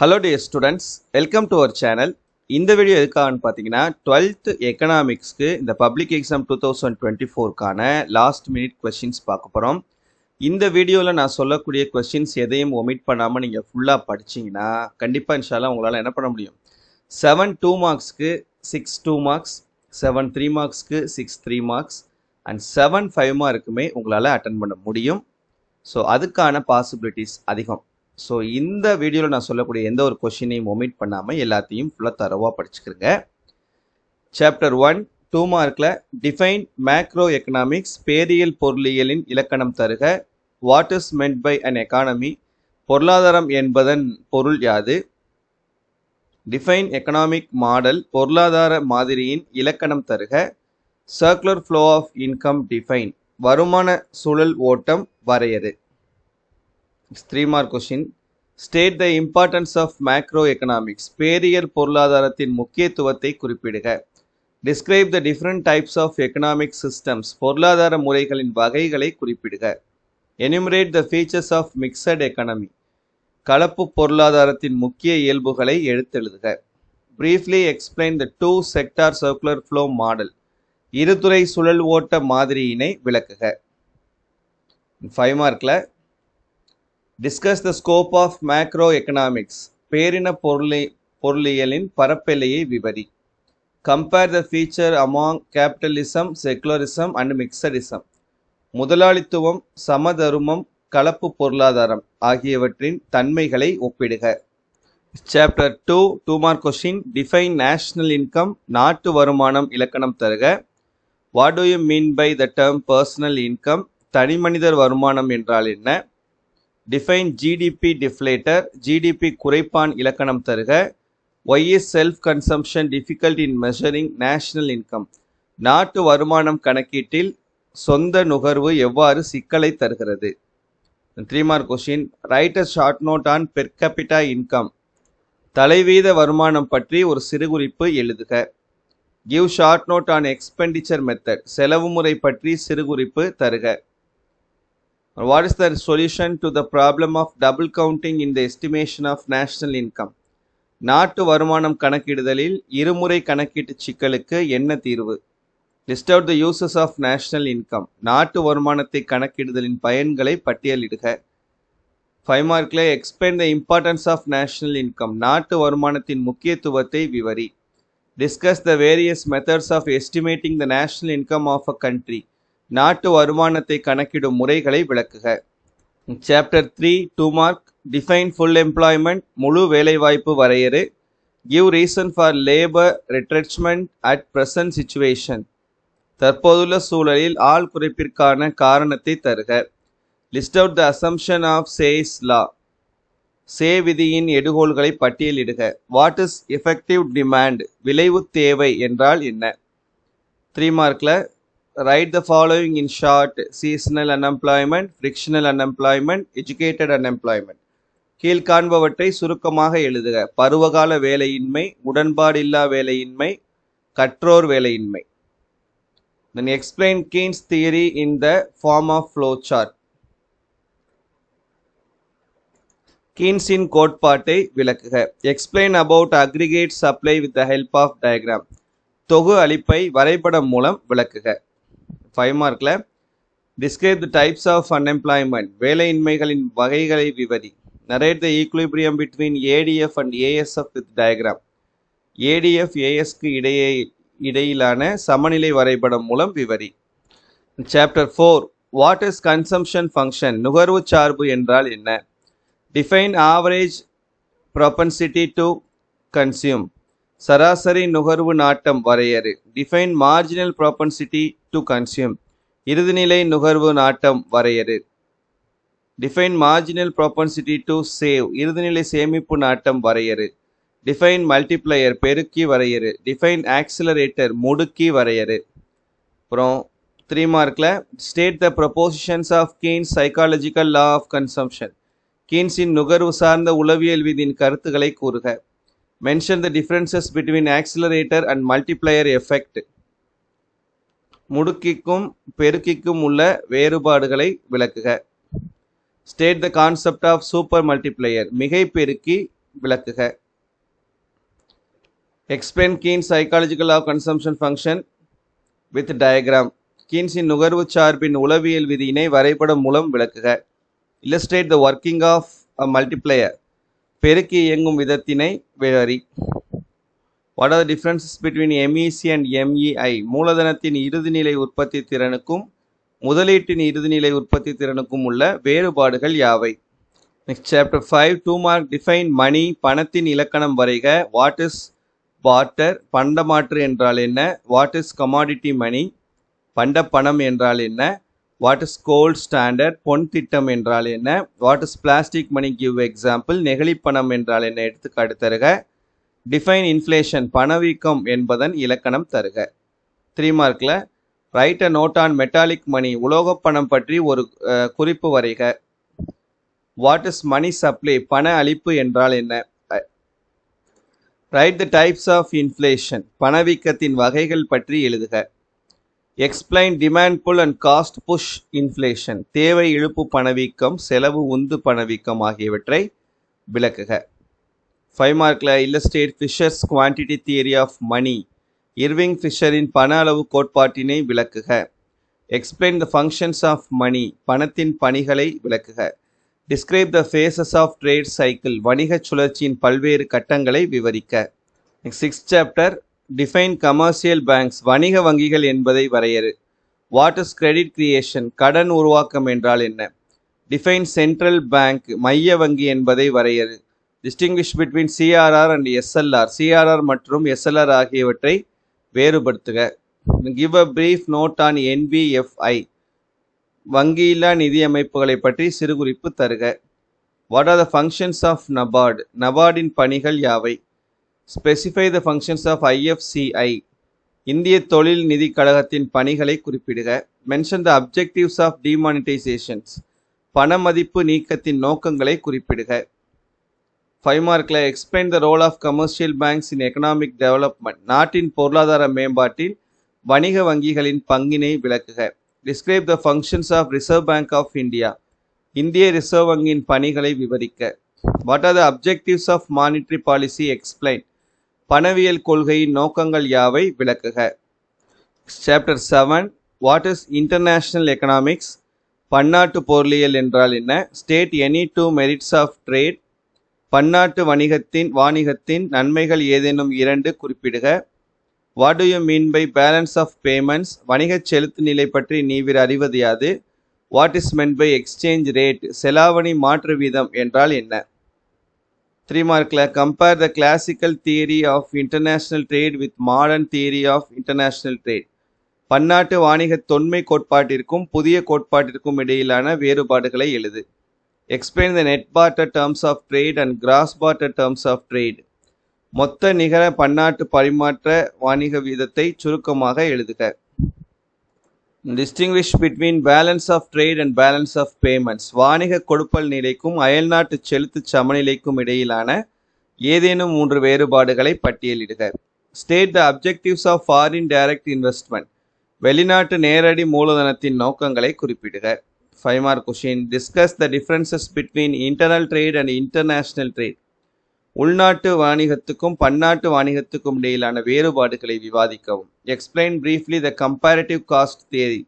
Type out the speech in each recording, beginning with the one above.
Hello dear students, welcome to our channel. இந்த video எதுக்காகன்னு பார்த்தீங்கன்னா 12th எக்கனாமிக்ஸ்க்கு இந்த பப்ளிக் எக்ஸாம் 2024க்கான லாஸ்ட் மினிட் கொஸ்டின்ஸ் பார்க்க போகிறோம். இந்த வீடியோவில் நான் சொல்லக்கூடிய கொஸ்டின்ஸ் எதையும் ஒமிட் பண்ணாமல் நீங்கள் ஃபுல்லாக படிச்சிங்கன்னா கண்டிப்பாக இன்ஷால்லா உங்களால் என்ன பண்ண முடியும், 7 2 மார்க்ஸ்க்கு 6 2 மார்க்ஸ், 7 3 மார்க்ஸ்க்கு 6 3 மார்க்ஸ் அண்ட் 7 5 மார்க்குமே உங்களால் அட்டன் பண்ண முடியும். ஸோ அதுக்கான பாசிபிலிட்டிஸ் அதிகம். ஸோ இந்த வீடியோவில் நான் சொல்லக்கூடிய எந்த ஒரு கொஷினையும் ஒமிட் பண்ணாமல் எல்லாத்தையும் ஃபுல்லாக தரவாக படிச்சுக்கிறேங்க. சாப்டர் 1 2 மார்க்கில் டிஃபைன் மேக்ரோ எக்கனாமிக்ஸ், பேரியல் பொருளியலின் இலக்கணம் தருக. What is meant by an economy, பொருளாதாரம் என்பதன் பொருள் யாது. டிஃபைன் எக்கனாமிக் மாடல், பொருளாதார மாதிரியின் இலக்கணம் தருக. Circular flow of income define, வருமான சுழல் ஓட்டம் வரையறு. 3 mark question. State the importance of macro economics, பேரியல் பொருளாதாரத்தின் முக்கியத்துவத்தை குறிப்பிடுக. Describe the different types of economic systems, பொருளாதார முறைகளின் வகைகளை குறிப்பிடுக. Enumerate the features of mixed economy, கலப்பு பொருளாதாரத்தின் முக்கிய இயல்புகளை எடுத்தெழுதுக. Briefly explain the 2 sector circular flow model, இருதுறை சுழல் ஓட்ட மாதிரியினை விளக்குக. 5 மார்க்கில் discuss the scope of macroeconomics, பேரின பொருளியலின் பரப்பெல்லையை விவரி. Compare the feature among capitalism, secularism and mixedism, முதலாளித்துவம், சமதருமம், கலப்பு பொருளாதாரம் ஆகியவற்றின் தன்மைகளை ஒப்பிடுக. Chapter 2 2 mark question. Define national income, நாட்டு வருமானம் இலக்கணம் தருக. What do you mean by the term personal income, தனிமனிதர் வருமானம் என்றால் என்ன. டிஃபைன் ஜிடிபி டிஃப்ளேட்டர், ஜிடிபி குறைப்பான் இலக்கணம் தருக. Why is self consumption difficult in measuring national income, நாட்டு வருமானம் கணக்கீட்டில் சொந்த நுகர்வு எவ்வாறு சிக்கலை தருகிறது. 3 mark question. Right a short note on per capita income, தலைவீத வருமானம் பற்றி ஒரு சிறுகுறிப்பு எழுதுக. Give short note on expenditure method, செலவு முறை பற்றி சிறுகுறிப்பு தருக. What is the solution to the problem of double counting in the estimation of national income, நாட்டு வருமானம் கணக்கிடுதலில் இருமுறை கணக்கீட்டு சிக்கலுக்கு என்ன தீர்வு. List out the uses of national income, நாட்டு வருமானத்தை கணக்கிடுதலின் பயன்களை பட்டியலிடுக. 5 மார்க்கில் explain the importance of national income, நாட்டு வருமானத்தின் முக்கியத்துவத்தை விவரி. Discuss the various methods of estimating the national income of a country, நாட்டு வருமானத்தை கணக்கிடும் முறைகளை விளக்குக. Chapter 3 2 mark. Define full employment, முழு வேலைவாய்ப்பு வரையறு. Give reason for labour retrenchment at present situation, தற்போதுள்ள சூழலில் ஆள் குறைப்பிற்கான காரணத்தை தருக. List out the assumption of Say's law, Say விதியின் எடுகோள்களை பட்டியலிடுக. வாட் இஸ் எஃபெக்டிவ் டிமாண்ட், விளைவு தேவை என்றால் என்ன. 3 மார்க்கில் write the following in short: seasonal unemployment, frictional unemployment, educated unemployment. கீழ்காண்பவற்றை சுருக்கமாக எழுதுக. பருவகால வேலையின்மை, உடன்பாடில்லா வேலையின்மை, கற்றோர் வேலையின்மை. Then explain Keynes theory in the form of flow chart. கீன்ஸின் கோட்பாட்டை விளக்குக. Explain about aggregate supply with the help of diagram, தொகு அளிப்பை வரைபடம் மூலம் விளக்குக. 5 மார்க்கில் describe the types of unemployment, வேலையின்மைகளின் வகைகளை விவரி. Narrate the equilibrium between ADF and ASF with diagram, ADF ஏஎஸ்க்கு இடையிலான சமநிலை வரைபடம் மூலம் விவரி. Chapter 4 what is consumption function, நுகர்வு சார்பு என்றால் என்ன. Define average propensity to consume, சராசரி நுகர்வு நாட்டம் வரையறு. Define marginal propensity to consume, இறுதிநிலை நுகர்வு நாட்டம் வரையறு. Define marginal propensity to save, இறுதிநிலை சேமிப்பு நாட்டம் வரையறு. டிஃபைன் மல்டிப்ளையர், பெருக்கி வரையறு. டிஃபைன் ஆக்சிலரேட்டர், முடுக்கி வரையறு. அப்புறம் 3 மார்க்கில் state the propositions of Keynes psychological law of consumption, கீன்ஸின் நுகர்வு சார்ந்த உளவியல் விதியின் கருத்துக்களை கூறுக. Mention the differences between accelerator and multiplier effect, முடுக்கிக்கும் பெருக்கிக்கும் உள்ள வேறுபாடுகளை விளக்குக. State the concept of super multiplier, மிகை பெருக்கி விளக்குக. Explain Keynes psychological law of consumption function with diagram. கீன்ஸின் நுகர்வு சார்பின் உளவியல் விதியினை வரைபடம் மூலம் விளக்குக. Illustrate the working of a multiplier. பெருக்கி இயங்கும் விதத்தினை விவரி. What are the differences between MEC and MEI? மூலதனத்தின் இறுதிநிலை உற்பத்தி திறனுக்கும் முதலீட்டின் இறுதிநிலை உற்பத்தி திறனுக்கும் உள்ள வேறுபாடுகள் யாவை? Next chapter 5 2 mark define money. பணத்தின் இலக்கணம் வரைக. What is barter? பண்டமாற்று என்றால் என்ன? What is commodity money? பண்ட பணம் என்றால் என்ன? What is gold standard? பொன் திட்டம் என்றால் என்ன? What is plastic money? Give example. நெகிழி பணம் என்றால் என்ன? எடுத்துக்காட்டு தருக. Define inflation. பணவீக்கம் என்பதன் இலக்கணம் தருக. 3 மார்க்ல write a note on metallic money. உலோகப் பணம் பற்றி ஒரு குறிப்பு வரைக. What is money supply? பண அளிப்பு என்றால் என்ன? Write the types of inflation. பணவீக்கத்தின் வகைகள் பற்றி எழுதுக. Explain demand pull and cost push inflation. தேவை இழுப்பு பணவீக்கம், செலவு உந்து பணவீக்கம் ஆகியவற்றை விளக்குக. 5 மார்க்ல illustrate Fisher's quantity theory of money. Irving ஃபிஷரின் பண அளவு கோட்பாட்டினை விளக்குக. Explain the functions of money. பணத்தின் பணிகளை விளக்குக. Describe the phases of trade cycle. வணிகச் சுழற்சியின் பல்வேறு கட்டங்களை விவரிக்க. 6th chapter Define commercial banks. வணிக வங்கிகள் என்பதை வரையறு. What is credit creation? கடன் உருவாக்கம் என்றால் என்ன? Define central bank. மைய வங்கி என்பதை வரையறு. Distinguish between CRR and SLR. CRR மற்றும் SLR ஆகியவற்றை வேறுபடுத்துக. Give a brief note on NBFI. வங்கியில்லா நிதி அமைப்புகளை பற்றி சிறுகுறிப்பு தருக. What are the functions of NABARD? நபார்டின் பணிகள் யாவை? Specify the functions of IFCI. இந்திய தொழில் நிதி கழகத்தின் பணிகளை குறிப்பிடுக. Mention the objectives of demonetizations. பண மதிப்பு நீக்கத்தின் நோக்கங்களை குறிப்பிடுக. 5 மார்க்ல explain the role of commercial banks in economic development. நாட்டின் பொருளாதார மேம்பாட்டில் வணிக வங்கிகளின் பங்கினை விளக்குக. Describe the functions of Reserve Bank of India. இந்திய ரிசர்வ் வங்கியின் பணிகளை விவரிக்க. What are the objectives of monetary policy? Explain. பணவியல் கொள்கையின் நோக்கங்கள் யாவை? விளக்குக. Chapter 7 What is international economics? பன்னாட்டு பொருளியல் என்றால் என்ன? State any two merits of trade. பன்னாட்டு வாணிகத்தின் நன்மைகள் ஏதேனும் இரண்டு குறிப்பிடுக. What do you mean by balance of payments? வணிகச் செலுத்து நிலை பற்றி நீவிர் அறிவது யாது? What is meant by exchange rate? செலாவணி மாற்று வீதம் என்றால் என்ன? 3 மார்க்ல compare the classical theory of international trade with modern theory of international trade. பன்னாட்டு வாணிக தொன்மை கோட்பாட்டிற்கும் புதிய கோட்பாட்டிற்கும் இடையிலான வேறுபாடுகளை எழுது. Explain the net barter terms of trade and gross barter terms of trade. மொத்த நிகர பன்னாட்டு பரிமாற்ற வாணிக வீதத்தை சுருக்கமாக எழுதுக. Distinguish between balance of trade and balance of payments. வாணிக கொடுப்பல் நிலைக்கும் அயல்நாட்டு செலுத்து சமநிலைக்கும் இடையிலான ஏதேனும் 3 வேறுபாடுகளை பட்டியலிடுக. State the objectives of foreign direct investment. வெளிநாட்டு நேரடி மூலதனத்தின் நோக்கங்களை குறிப்பிடுக. 5 mark question. Discuss the differences between internal trade and international trade. உள்நாட்டு வாணிகத்துக்கும் பன்னாட்டு வாணிகத்துக்கும் இடையிலான வேறுபாடுகளை விவாதிக்கவும். Explain briefly the comparative cost theory.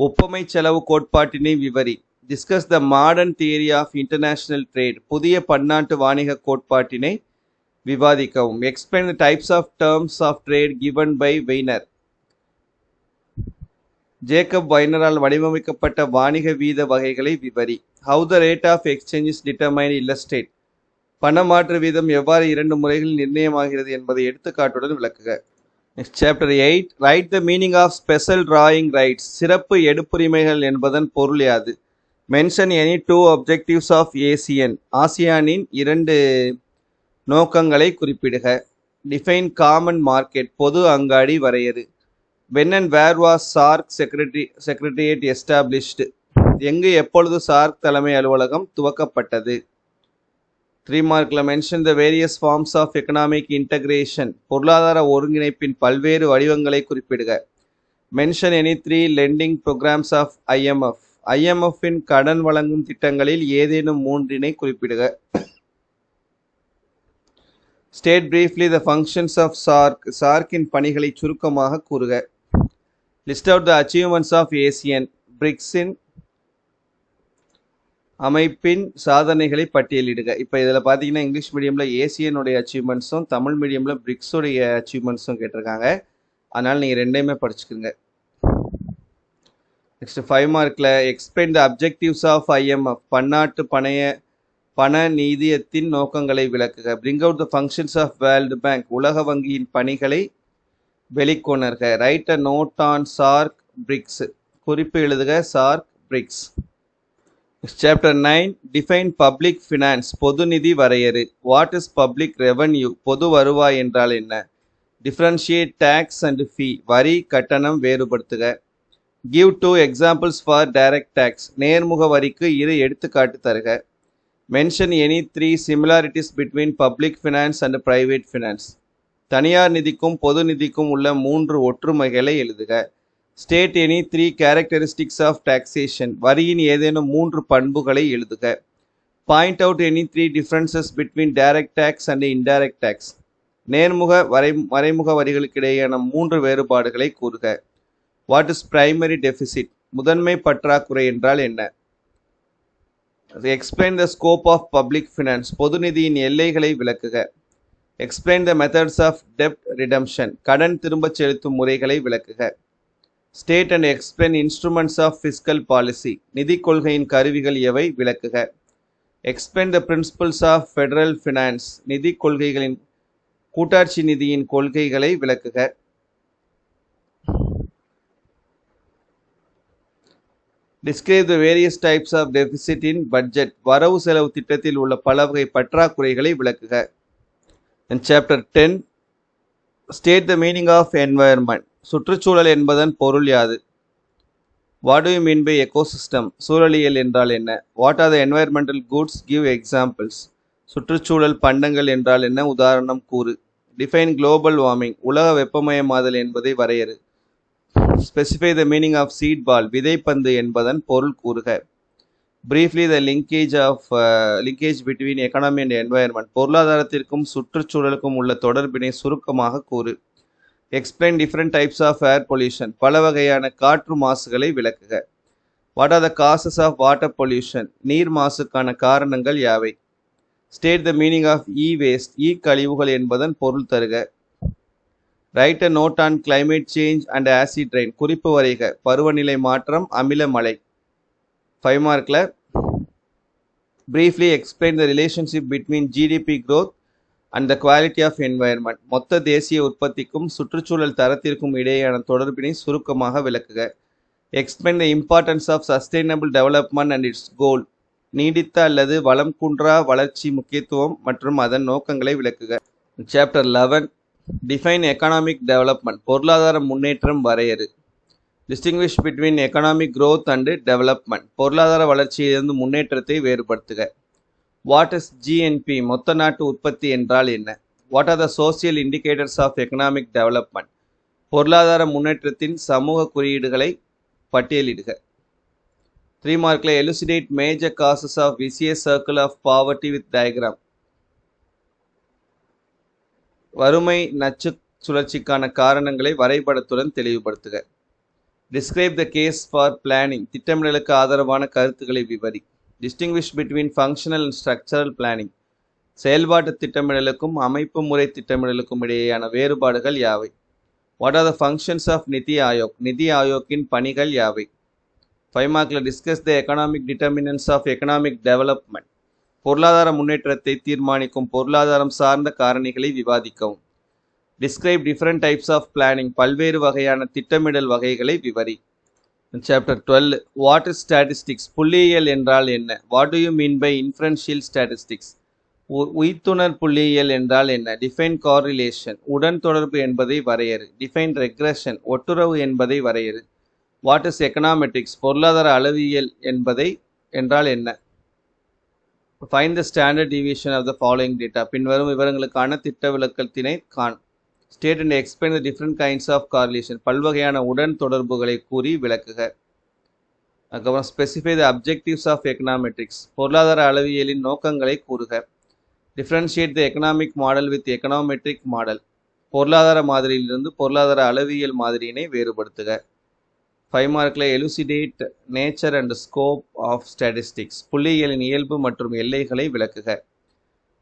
ஒப்புமை செலவு கோட்பாட்டினை விவரி. Discuss the modern theory of international trade. புதிய பன்னாட்டு வாணிக கோட்பாட்டினை விவாதிக்கவும். Explain the types of terms of trade given by Weiner. Jacob வைனரால் வடிவமைக்கப்பட்ட வாணிக வீத வகைகளை விவரி. How the rate of exchange is determined? Illustrate. பணமாற்று வீதம் எவ்வாறு 2 முறைகளில் நிர்ணயமாகிறது என்பதை எடுத்துக்காட்டுடன் விளக்குக. Next chapter 8 Write the meaning of special drawing rights. சிறப்பு எடுப்புரிமைகள் என்பதன் பொருள் யாது? Mention any two objectives of ASEAN. ஆசியானின் 2 நோக்கங்களை குறிப்பிடுக. Define common market. பொது அங்காடி வரையறு. When and where was SAARC Secretariat established? எங்கு எப்பொழுது SAARC தலைமை அலுவலகம் துவக்கப்பட்டது? 3 markல mention the various forms of economic integration. பொருளாதார ஒருங்கிணைப்பின் பல்வேறு வடிவங்களை குறிப்பிடுக. Mention any 3 lending programs of IMF. IMF-இன் கடன் வழங்கும் திட்டங்களில் ஏதேனும் 3னை குறிப்பிடுக. State briefly the functions of SARC. SARC-இன் பணிகளை சுருக்கமாக கூறுக. List out the achievements of ASEAN. BRICS-இன் அமைப்பின் சாதனைகளை பட்டியலிடுக. இப்போ இதில் பார்த்தீங்கன்னா இங்கிலீஷ் மீடியமில் ஏசியனுடைய அச்சீவ்மெண்ட்ஸும் தமிழ் மீடியமில் பிரிக்ஸுடைய அச்சீவ்மெண்ட்ஸும் கேட்டிருக்காங்க. அதனால் நீங்கள் ரெண்டையுமே படிச்சுக்குங்க. நெக்ஸ்ட் 5 மார்க்கில் explain the objectives of IMF. பன்னாட்டு பண நிதியத்தின் நோக்கங்களை விளக்குக. Bring out the functions of World Bank. உலக வங்கியின் பணிகளை வெளிக்கொணர்க. Write a note on SAARC BRICS. குறிப்பு எழுதுக SAARC BRICS. Chapter 9 Define Public Finance. பொது நிதி வரையறு. What is public revenue? பொது வருவாய் என்றால் என்ன? Differentiate tax and fee. வரி கட்டணம் வேறுபடுத்துக. Give 2 examples for direct tax. நேர்முக வரிக்கு 2 எடுத்துக்காட்டு தருக. Mention any 3 similarities between public finance and private finance. தனியார் நிதிக்கும் பொது நிதிக்கும் உள்ள 3 ஒற்றுமைகளை எழுதுக. State any 3 characteristics of taxation. வரியின் ஏதேனும் 3 பண்புகளை எழுதுக. Point out any 3 differences between direct tax and indirect tax. நேர்முக மறைமுக வரிகளுக்கிடையேயான 3 வேறுபாடுகளை கூறுக. What is primary deficit? முதன்மை பற்றாக்குறை என்றால் என்ன? Explain the scope of public finance. பொது நிதியின் எல்லைகளை விளக்குக. Explain the methods of debt redemption. கடன் திரும்பச் செலுத்தும் முறைகளை விளக்குக. State and explain instruments of fiscal policy. நிதி கொள்கையின் கருவிகள் எவை விளக்குக. Explain the principles of federal finance. நிதி கொள்கைகளின் கூட்டாட்சி நிதியின் கொள்கைகளை விளக்குக. Describe the various types of deficit in budget. வரவு செலவு திட்டத்தில் உள்ள பல வகை பற்றாக்குறைகளை விளக்குக. In chapter 10 State the meaning of environment. சுற்றுச்சூழல் என்பதன் பொருள் யாது? What do you mean by ecosystem? சூழலியல் என்றால் என்ன? What are the environmental goods? Give examples. சுற்றுச்சூழல் பண்டங்கள் என்றால் என்ன? உதாரணம் கூறு. Define global warming. உலக வெப்பமயமாதல் என்பதை வரையறு. Specify the meaning of seed ball. விதைப்பந்து என்பதன் பொருள் கூறுக. Briefly the linkage between economy and environment. பொருளாதாரத்திற்கும் சுற்றுச்சூழலுக்கும் உள்ள தொடர்பினை சுருக்கமாக கூறு. Explain different types of air pollution. பல வகையான காற்று மாசுகளை விளக்குக. What are the causes of water pollution? நீர் மாசுக்கான காரணங்கள் யாவை? State the meaning of e-waste. கழிவுகள் என்பதன் பொருள் தருக. Write a note on climate change and acid rain. குறிப்பு வரைக. பருவநிலை மாற்றம், அமில மழை. 5 மார்க்கில் briefly explain the relationship between GDP growth and the quality of environment. மொத்த தேசிய உற்பத்திக்கும் சுற்றுச்சூழல் தரத்திற்கும் இடையேயான தொடர்பினை சுருக்கமாக விளக்குக. Explain the importance of sustainable development and its goal. நீடித்த அல்லது வளம் குன்றா வளர்ச்சி முக்கியத்துவம் மற்றும் அதன் நோக்கங்களை விளக்குக. Chapter 11 Define economic development. பொருளாதார முன்னேற்றம் வரையறு. Distinguish between economic growth and development. பொருளாதார வளர்ச்சியிலிருந்து முன்னேற்றத்தை வேறுபடுத்துக. What is GNP? மொத்த நாட்டு உற்பத்தி என்றால் என்ன? What are the social indicators of economic development? பொருளாதார முன்னேற்றத்தின் சமூக குறியீடுகளை பட்டியலிடுக. 3 மார்க்கில் elucidate major causes of vicious circle of poverty with diagram. வறுமை நச்சு சுழற்சிக்கான காரணங்களை வரைபடத்துடன் தெளிவுபடுத்துக. Describe the case for planning. திட்டமிடலுக்கு ஆதரவான கருத்துக்களை விவரி. Distinguish between functional and structural planning. செயல்பாட்டு திட்டமிடலுக்கும் அமைப்பு முறை திட்டமிடலுக்கும் இடையேயான வேறுபாடுகள் யாவை? What are the functions of நிதி ஆயோக்? நிதி ஆயோக்கின் பணிகள் யாவை? 5 மார்க்கில் discuss the economic determinants of economic development. பொருளாதார முன்னேற்றத்தை தீர்மானிக்கும் பொருளாதாரம் சார்ந்த காரணிகளை விவாதிக்கவும். Describe different types of planning. பல்வேறு வகையான திட்டமிடல் வகைகளை விவரி. Chapter 12 What is statistics? புள்ளியியல் என்றால் என்ன? What do you mean by inferential statistics? உய்த்துணர் புள்ளியியல் என்றால் என்ன? Define correlation. உடன் தொடர்பு என்பதை வரையறு. Define regression. ஒட்டுறவு என்பதை வரையறு. What is econometrics? பொருளாதார அளவியல் என்றால் என்ன? Find the standard deviation of the following data. பின்வரும் விவரங்களுக்கான திட்ட விலக்கத்தினை காண். State and explain the different kinds of correlation. பல்வகையான உடன் தொடர்புகளை கூறி விளக்குக. அதுக்கப்புறம் specify the objectives of econometrics. பொருளாதார அளவியலின் நோக்கங்களை கூறுக. Differentiate the economic model with econometric model. பொருளாதார மாதிரியிலிருந்து பொருளாதார அளவியல் மாதிரியினை வேறுபடுத்துக. 5 மார்க்கில் elucidate nature and scope of statistics. புள்ளியியலின் இயல்பு மற்றும் எல்லைகளை விளக்குக.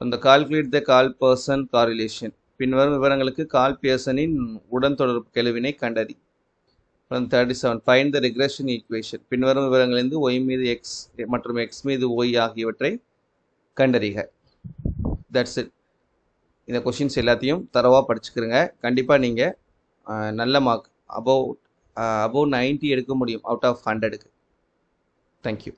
இந்த calculate the Karl Pearson correlation. பின்வரும் விவரங்களுக்கு கால் பியர்சனின் உடன்தொடர்பு கெழுவினை கண்டறி. 37 ஃபைண்ட் த ரிக்ரெஷன் ஈக்குவேஷன். பின்வரும் விவரங்களிலிருந்து y மீது x மற்றும் x மீது y ஆகியவற்றை கண்டறிக. That's it. இந்த கொஷின்ஸ் எல்லாத்தையும் தரவாக படிச்சுக்கிறங்க. கண்டிப்பாக நீங்கள் நல்ல மார்க் அபவ் 90 எடுக்க முடியும் அவுட் ஆஃப் 100க்கு. தேங்க்யூ.